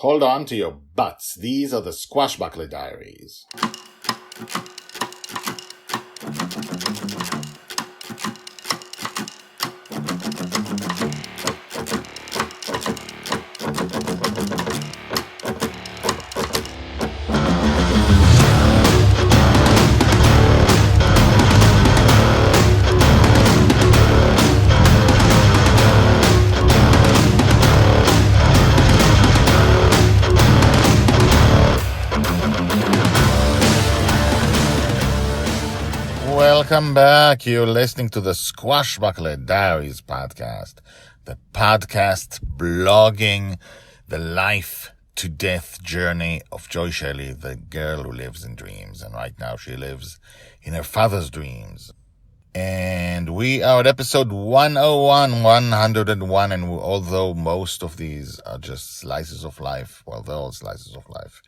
Hold on to your butts. These are the Squashbuckler Diaries. Welcome back. You're listening to the Squashbuckler Diaries podcast, the podcast blogging the life to death journey of Shelley, the girl who lives in dreams. And right now she lives in her father's dreams. And we are at episode 101. And although most of these are just slices of life, well, they're all slices of life,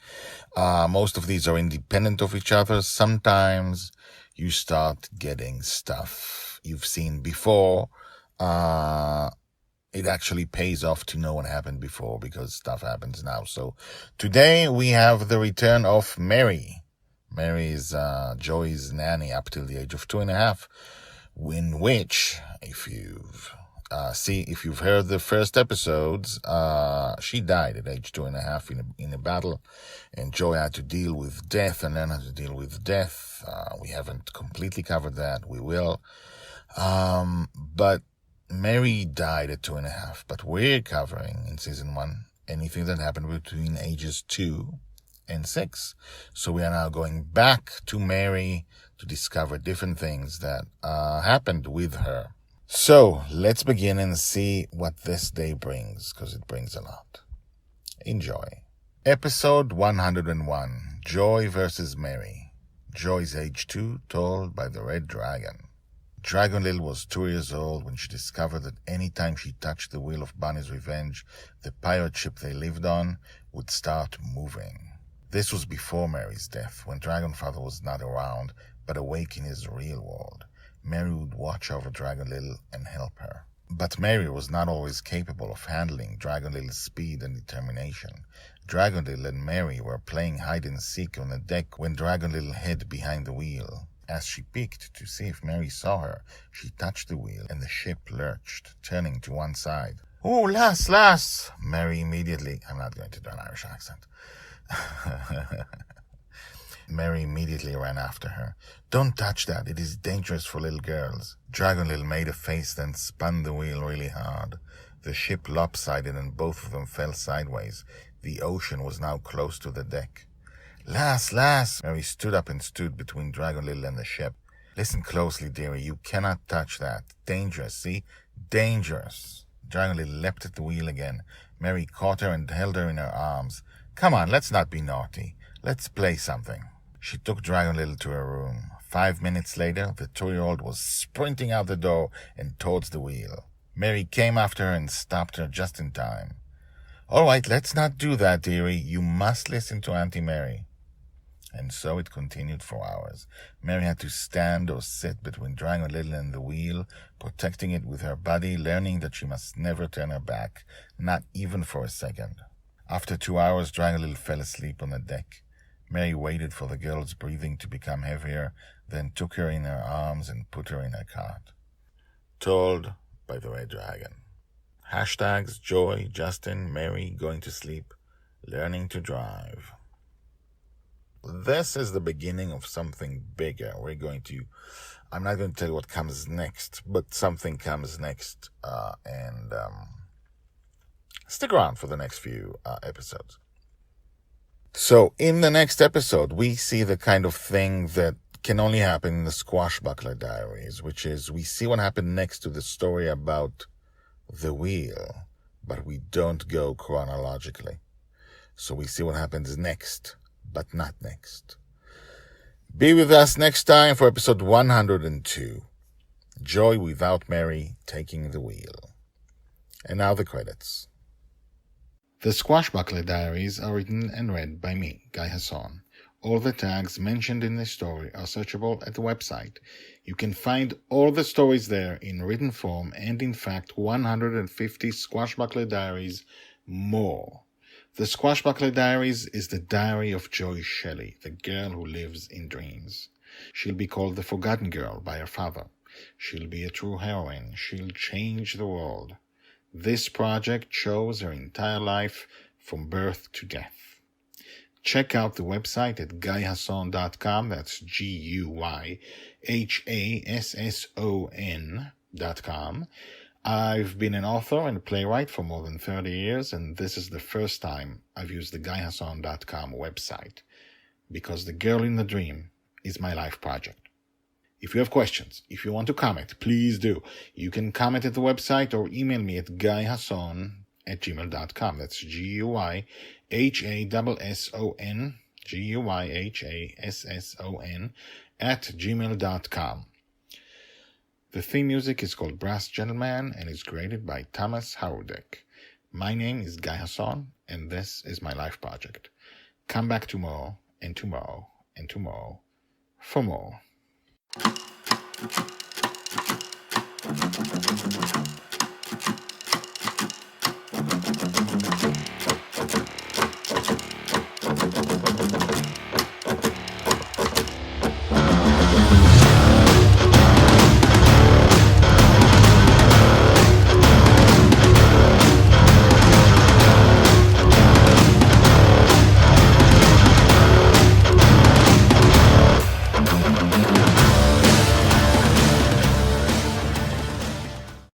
most of these are independent of each other. Sometimes you start getting stuff you've seen before. It actually pays off to know what happened before because stuff happens now. So today we have the return of Mary. Mary is Joey's nanny up till the age of 2.5, in which, if you've heard the first episodes, she died at age 2.5 in a battle, and Joey had to deal with death and learn how to deal with death. We haven't completely covered that. We will. But Mary died at 2.5. But we're covering in season 1 anything that happened between ages 2 and 6. So we are now going back to Mary to discover different things that happened with her. So let's begin and see what this day brings, because it brings a lot. Enjoy. Episode 101, Joy versus Mary. Joy's age 2, told by the Red Dragon. Dragon Little was 2 years old when she discovered that any time she touched the wheel of Bonny's revenge, the pirate ship they lived on would start moving. This was before Mary's death, when Dragonfather was not around, but awake in his real world. Mary would watch over Dragon Little and help her. But Mary was not always capable of handling Dragon Little's speed and determination. Dragon Little and Mary were playing hide-and-seek on the deck when Dragon Little hid behind the wheel. As she peeked to see if Mary saw her, she touched the wheel and the ship lurched, turning to one side. "Oh, lass!" Mary immediately... I'm not going to do an Irish accent. Mary immediately ran after her. "Don't touch that. It is dangerous for little girls." Dragon Little made a face, then spun the wheel really hard. The ship lopsided and both of them fell sideways. The ocean was now close to the deck. Lass! Mary stood up and stood between Dragon Little and the ship. "Listen closely, dearie. You cannot touch that. Dangerous, see? Dangerous." Dragon Little leapt at the wheel again. Mary caught her and held her in her arms. "Come on, let's not be naughty. Let's play something." She took Dragon Little to her room. 5 minutes later, the 2-year-old was sprinting out the door and towards the wheel. Mary came after her and stopped her just in time. "All right, let's not do that, dearie. You must listen to Auntie Mary." And so it continued for hours. Mary had to stand or sit between Dragon Little and the wheel, protecting it with her body, learning that she must never turn her back, not even for a second. After 2 hours, Dragon Little fell asleep on the deck. Mary waited for the girl's breathing to become heavier, then took her in her arms and put her in her cot. Told by the Red Dragon. Hashtags Joy, Justin, Mary going to sleep, learning to drive. This is the beginning of something bigger. I'm not going to tell you what comes next, but something comes next, and stick around for the next few episodes. So in the next episode, we see the kind of thing that can only happen in the Squashbuckler Diaries, which is we see what happened next to the story about the wheel, but we don't go chronologically. So we see what happens next, but not next. Be with us next time for episode 102, Joy without Mary taking the wheel. And now the credits. The Squashbuckler Diaries are written and read by me, Guy Hasson. All the tags mentioned in this story are searchable at the website. You can find all the stories there in written form and, in fact, 150 Squashbuckler Diaries more. The Squashbuckler Diaries is the diary of Joy Shelley, the girl who lives in dreams. She'll be called the Forgotten Girl by her father. She'll be a true heroine. She'll change the world. This project shows her entire life from birth to death. Check out the website at guyhasson.com. That's GUYHASSON.com. I've been an author and a playwright for more than 30 years, and this is the first time I've used the GuyHasson.com website, because The Girl in the Dream is my life project. If you have questions, if you want to comment, please do. You can comment at the website or email me at guyhasson@gmail.com. That's GUYHASSON @gmail.com. The theme music is called Brass Gentleman and is created by Thomas Howardek. My name is Guy Hasson, and this is my life project. Come back tomorrow, and tomorrow, and tomorrow for more.